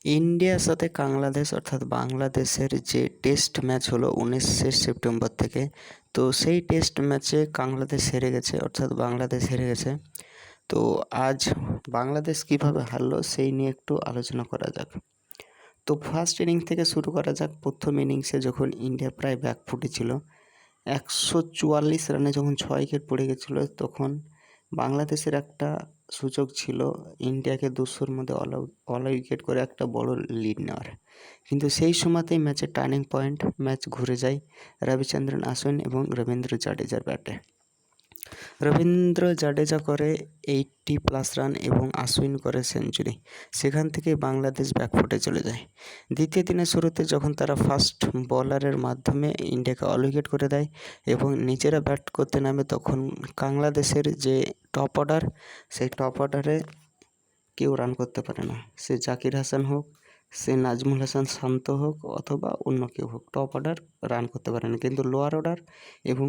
ইন্ডিয়ার সাথে বাংলাদেশ অর্থাৎ বাংলাদেশের যে টেস্ট ম্যাচ হলো 19শে সেপ্টেম্বর থেকে, তো সেই টেস্ট ম্যাচে বাংলাদেশ হেরে গেছে, অর্থাৎ বাংলাদেশ হেরে গেছে। তো আজ বাংলাদেশ কিভাবে হারলো সেই নিয়ে একটু আলোচনা করা যাক। তো ফার্স্ট ইনিংস থেকে শুরু করা যাক। প্রথম ইনিংসে যখন ইন্ডিয়া প্রায় ব্যাকফুটে ছিল, 144 রানে যখন 6 উইকেট পড়ে গেছিলো, তখন বাংলাদেশের একটা সুযোগ ছিল ইন্ডিয়াকে 200-র মধ্যে অল উইকেট করে একটা বড় লিড নেওয়ার। কিন্তু সেই সময়তেই ম্যাচের টার্নিং পয়েন্ট, ম্যাচ ঘুরে যায় রবিচন্দ্রন অশ্বিন এবং রবীন্দ্র জাডেজার ব্যাটে। রবীন্দ্র জাডেজা করে 80+ রান এবং অশ্বিন করে সেঞ্চুরি। সেখান থেকে বাংলাদেশ ব্যাকফুটে চলে যায়। দ্বিতীয় দিনের শুরুতে যখন তারা ফাস্ট বোলারের মাধ্যমে ইন্ডিয়াকে অল উইকেট করে দেয় এবং নিজেরা ব্যাট করতে নামে, তখন বাংলাদেশের যে টপ অর্ডার, সেই টপ অর্ডারে কেউ রান করতে পারে না। সে জাকির হাসান হোক, সে নাজমুল হাসান শান্ত হোক, অথবা অন্য কেউ হোক, টপ অর্ডার রান করতে পারে না। কিন্তু লোয়ার অর্ডার এবং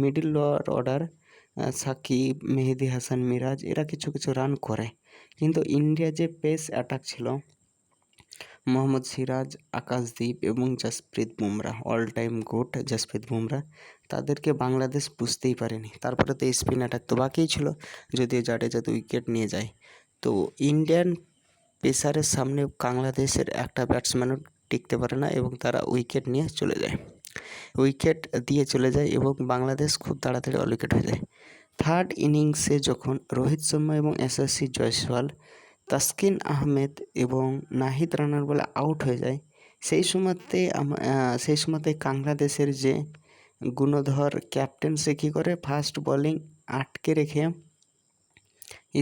middle lower order Shakib, Mehedi Hasan, Miraj এরা কিছু কিছু রান করে। কিন্তু ইন্ডিয়া যে পেস অ্যাটাক ছিল, মোহাম্মদ সিরাজ, আকাশদীপ এবং Jasprit Bumrah, all time goat Jasprit Bumrah, তাদেরকে বাংলাদেশ বুঝতেই পারেনি। তারপরে তো স্পিন অ্যাটাক তো বাকিই ছিল, যদিও জাডেজা তো উইকেট নিয়ে যায়। তো ইন্ডিয়ান পেসারের সামনে বাংলাদেশের একটা ব্যাটসম্যানও টিকতে পারে না এবং তারা উইকেট নিয়ে চলে যায়, উইকেট দিয়ে চলে যায় এবং বাংলাদেশ খুব তাড়াতাড়ি অল উইকেট হয়ে যায়। থার্ড ইনিংসে যখন রোহিত শর্মা এবং যশস্বী জয়সওয়াল, তাসকিন আহমেদ এবং নাহিদ রানার বলে আউট হয়ে যায়, সেই সময়তে বাংলাদেশের যে গুণধর ক্যাপ্টেন, সে কী করে, ফাস্ট বোলিং আটকে রেখে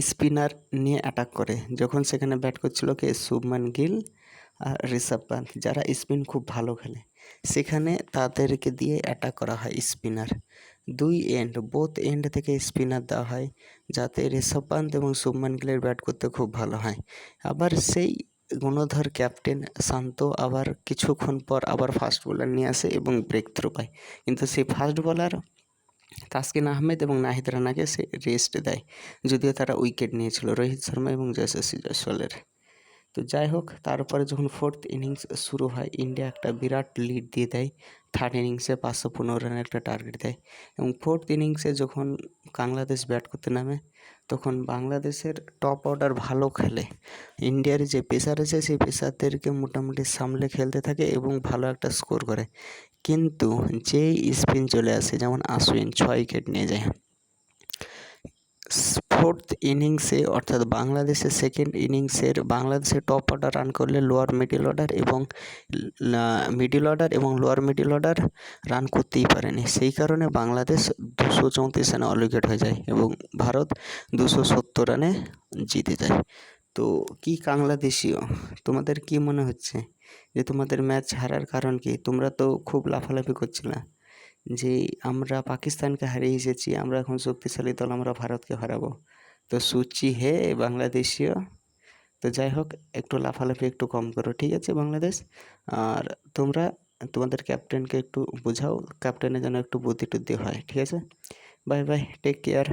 স্পিনার নিয়ে অ্যাটাক করে। যখন সেখানে ব্যাট করছিল কে, শুভমান গিল আর ঋষভ পান্থ, যারা স্পিন খুব ভালো খেলে, সেখানে তাদেরকে দিয়ে অ্যাটাক করা হয় স্পিনার। বোথ এন্ড থেকে স্পিনার দেওয়া হয়, যাতে ঋষভ পান্থ এবং শুভমান গিলের ব্যাট করতে খুব ভালো হয়। আবার সেই গুণধর ক্যাপ্টেন শান্ত আবার কিছুক্ষণ পর আবার ফাস্ট বোলার নিয়ে আসে এবং ব্রেক থ্রু পায়। কিন্তু সেই ফাস্ট বোলার তাসকিন আহমেদ এবং নাহিদ রানাকে সে রেস্ট দেয়, যদিও তারা উইকেট নিয়েছিল রোহিত শর্মা এবং যশস্বী জয়সওয়ালের। তো যাই হোক, তারপরে যখন ফোর্থ ইনিংস শুরু হয়, ইন্ডিয়া একটা বিরাট লিড দিয়ে দেয়। থার্ড ইনিংসে 515 রানের একটা টার্গেট দেয় এবং ফোর্থ ইনিংসে যখন বাংলাদেশ ব্যাট করতে নামে, তখন বাংলাদেশের টপ অর্ডার ভালো খেলে। ইন্ডিয়ার যে পেসার আছে, সেই পেসারদেরকে মোটামুটি সামলে খেলতে থাকে এবং ভালো একটা স্কোর করে। কিন্তু যেই স্পিন চলে আসে, যেমন অশ্বিন 6 উইকেট নিয়ে যায়। ফোর্থ ইনিংসে অর্থাৎ বাংলাদেশের সেকেন্ড ইনিংসের বাংলাদেশের টপ অর্ডার রান করলে লোয়ার মিডিল অর্ডার এবং লোয়ার মিডিল অর্ডার রান করতেই পারেনি। সেই কারণে বাংলাদেশ 234 রানে অল উইকেট হয়ে যায় এবং ভারত 270 রানে জিতে যায়। তো কি বাংলাদেশীয়, তোমাদের কি মনে হচ্ছে যে তোমাদের ম্যাচ হারার কারণ কি? তোমরা তো খুব লাফালাফি করছিলে যে আমরা পাকিস্তানকে হারিয়ে এসেছি, আমরা এখন শক্তিশালী দল, আমরা ভারতকে হারাবো। তো সুচি হে বাংলাদেশীয়। তো যাই হোক, একটু লাফালাফি একটু কম করো, ঠিক আছে বাংলাদেশ। আর তোমরা তোমাদের ক্যাপ্টেনকে একটু বোঝাও, ক্যাপ্টেনের যেন একটু বুদ্ধি টুদ্ধি হয়, ঠিক আছে। Bye bye, take care.